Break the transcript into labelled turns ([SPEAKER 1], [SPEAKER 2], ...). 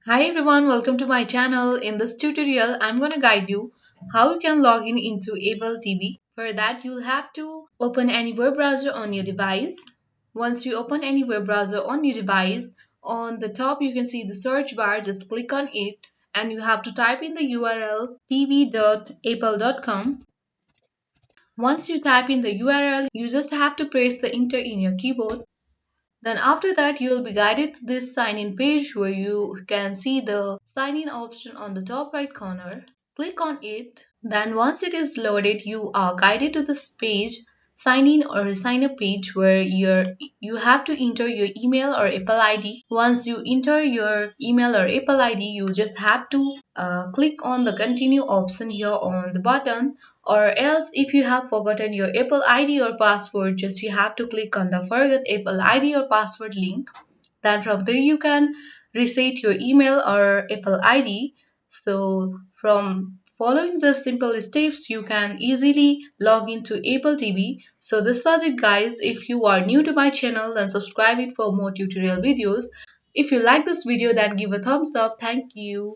[SPEAKER 1] Hi everyone, welcome to my channel. In this tutorial, I'm going to guide you how you can log in into Apple TV. For that, you'll have to open any web browser on your device. Once you open any web browser on your device, on the top you can see the search bar, just click on it and you have to type in the URL tv.apple.com. Once you type in the URL, you just have to press the enter in your keyboard. Then after that, you will be guided to this sign in page where you can see the sign in option on the top right corner. Click on it. Then once it is loaded, you are guided to this page, sign in or sign up page where you have to enter your email or Apple ID. Once you enter your email or Apple ID, you just have to click on the continue option here on the button, or else if you have forgotten your Apple ID or password, just you have to click on the forget Apple ID or password link. Then from there you can reset your email or Apple ID. So from following the simple steps, you can easily log into Apple TV. So this was it guys. If you are new to my channel, then subscribe it for more tutorial videos. If you like this video, then give a thumbs up. Thank you.